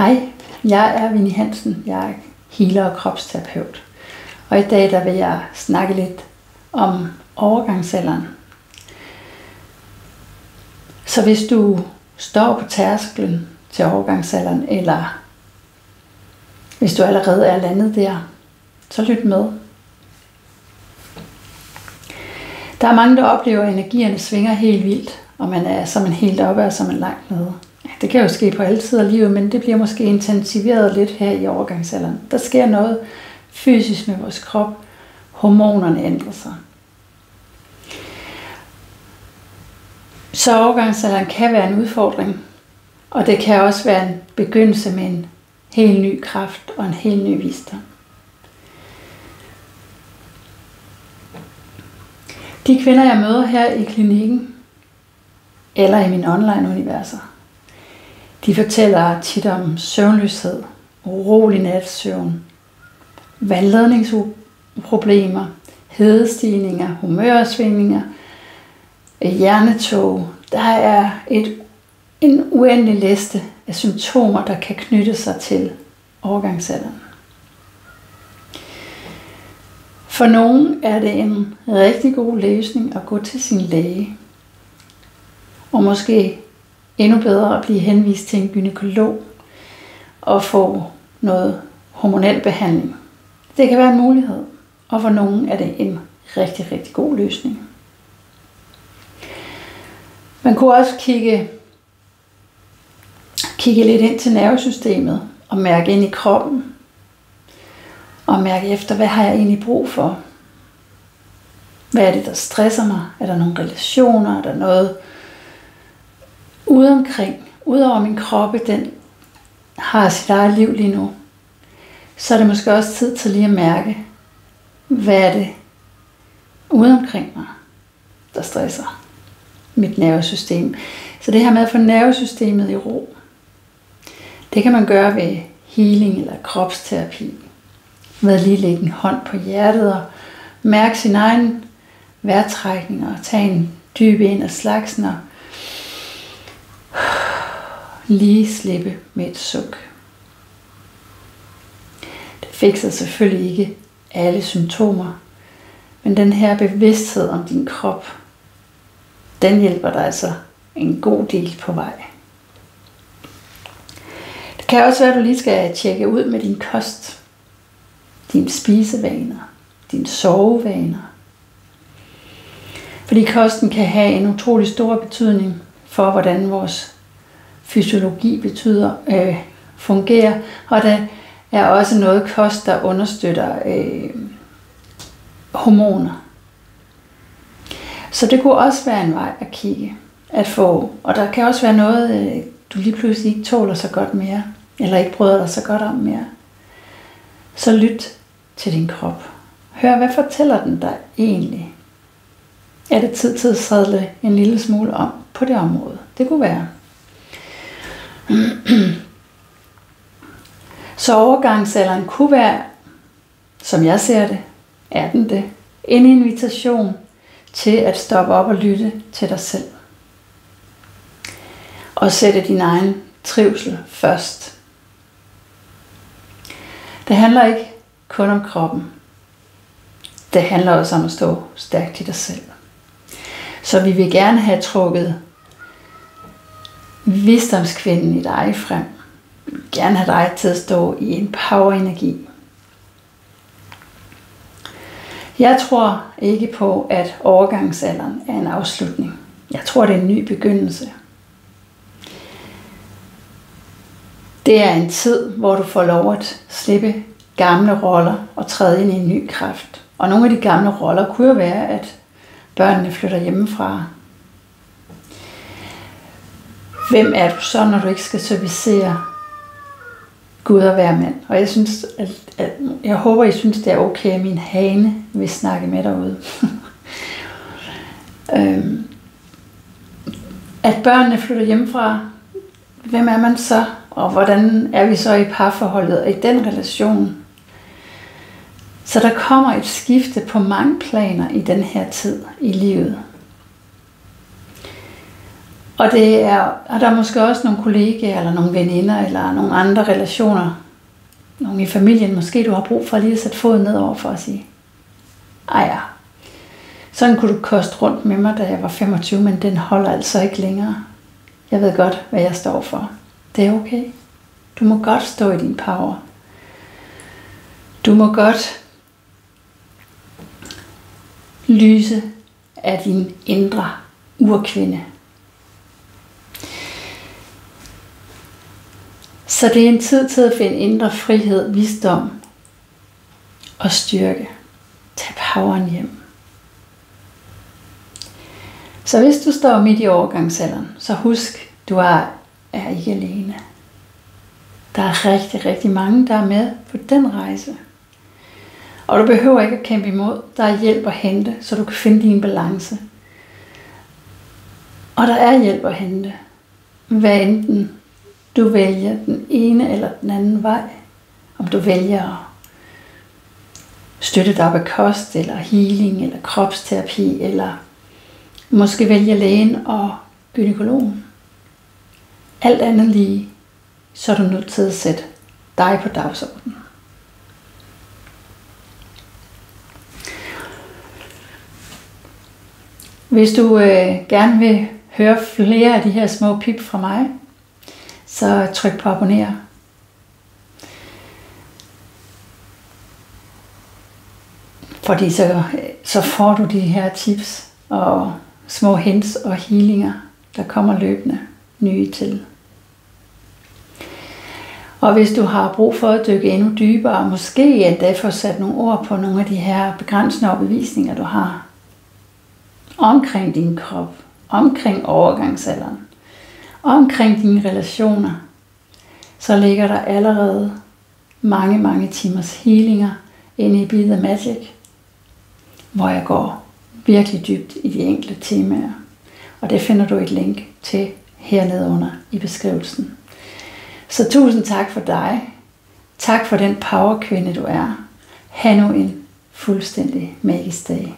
Hej, jeg er Winnie Hansen. Jeg er healer og kropsterapeut. Og i dag der vil jeg snakke lidt om overgangsalderen. Så hvis du står på tærsklen til overgangsalderen, eller hvis du allerede er landet der, så lyt med. Der er mange, der oplever, at energierne svinger helt vildt, og man er så man helt oppe, og så man langt nede. Det kan jo ske på alle tider af livet, men det bliver måske intensiveret lidt her i overgangsalderen. Der sker noget fysisk med vores krop. Hormonerne ændrer sig. Så overgangsalderen kan være en udfordring, og det kan også være en begyndelse med en helt ny kraft og en helt ny visdom. De kvinder, jeg møder her i klinikken, eller i mine online-universer, de fortæller tit om søvnløshed, urolig natsøvn, vandladningsproblemer, hedestigninger, humørsvingninger, hjernetog. Der er en uendelig liste af symptomer, der kan knytte sig til overgangsalderen. For nogen er det en rigtig god løsning at gå til sin læge, og måske endnu bedre at blive henvist til en gynækolog og få noget hormonel behandling. Det kan være en mulighed, og for nogen er det en rigtig, rigtig god løsning. Man kunne også kigge lidt ind til nervesystemet og mærke ind i kroppen og mærke efter, hvad har jeg egentlig brug for? Hvad er det, der stresser mig? Er der nogle relationer? Er der noget ude omkring? Udover min krop, den har sit eget liv lige nu. Så er det måske også tid til lige at mærke, hvad er det ude omkring mig, der stresser mit nervesystem. Så det her med at få nervesystemet i ro, det kan man gøre ved healing eller kropsterapi. Ved at lige lægge en hånd på hjertet og mærke sin egen vejrtrækning og tage en dyb ind af slagsen og lige slippe med et suk. Det fikser selvfølgelig ikke alle symptomer, men den her bevidsthed om din krop, den hjælper dig altså en god del på vej. Det kan også være, at du lige skal tjekke ud med din kost, dine spisevaner, dine sovevaner. Fordi kosten kan have en utrolig stor betydning for, hvordan vores fysiologi fungerer. Og der er også noget kost, der understøtter hormoner. Så det kunne også være en vej at kigge, at få. Og der kan også være noget, du lige pludselig ikke tåler så godt mere, eller ikke bryder dig så godt om mere. Så lyt til din krop. Hør, hvad fortæller den dig egentlig? Er det tid til at sadle en lille smule om på det område? Det kunne være. Så overgangsalderen kunne være, som jeg ser det, er den det, en invitation til at stoppe op og lytte til dig selv. Og sætte din egen trivsel først. Det handler ikke kun om kroppen. Det handler også om at stå stærkt i dig selv. Så vi vil gerne have trukket visdomskvinden i dig frem. Vi vil gerne have dig til at stå i en power-energi. Jeg tror ikke på, at overgangsalderen er en afslutning. Jeg tror, det er en ny begyndelse. Det er en tid, hvor du får lov at slippe gamle roller og træde ind i en ny kraft. Og nogle af de gamle roller kunne jo være, at børnene flytter hjemmefra. Hvem er du så, når du ikke skal servicere Gud og hver mand? Og jeg håber, I synes, det er okay, at min hane vil snakke med derude. At børnene flytter hjemmefra, hvem er man så? Og hvordan er vi så i parforholdet og i den relation? Så der kommer et skifte på mange planer i den her tid i livet. Og der er måske også nogle kollegaer, eller nogle veninder, eller nogle andre relationer, nogle i familien, måske du har brug for lige at sætte foden ned over for at sige, ja, sådan kunne du koste rundt med mig, da jeg var 25, men den holder altså ikke længere. Jeg ved godt, hvad jeg står for. Det er okay. Du må godt stå i din power. Du må godt lyse af din indre urkvinde. Så det er en tid til at finde indre frihed, visdom og styrke. Tag poweren hjem. Så hvis du står midt i overgangsalderen, så husk, du er ikke alene. Der er rigtig, rigtig mange, der er med på den rejse. Og du behøver ikke at kæmpe imod. Der er hjælp at hente, så du kan finde din balance. Og der er hjælp at hente. Hvad enten du vælger den ene eller den anden vej. Om du vælger at støtte dig op af kost, eller healing, eller kropsterapi, eller måske vælger lægen og gynækologen. Alt andet lige, så er du nødt til at sætte dig på dagsordenen. Hvis du gerne vil høre flere af de her små pip fra mig, så tryk på abonner. Fordi så får du de her tips og små hints og healinger, der kommer løbende nye til. Og hvis du har brug for at dykke endnu dybere, måske endda få sat nogle ord på nogle af de her begrænsende overbevisninger, du har omkring din krop, omkring overgangsalderen, omkring dine relationer, så ligger der allerede mange, mange timers healinger inde i Be The Magic, hvor jeg går virkelig dybt i de enkelte temaer. Og det finder du et link til hernede under i beskrivelsen. Så tusind tak for dig. Tak for den powerkvinde du er. Ha' nu en fuldstændig magisk dag.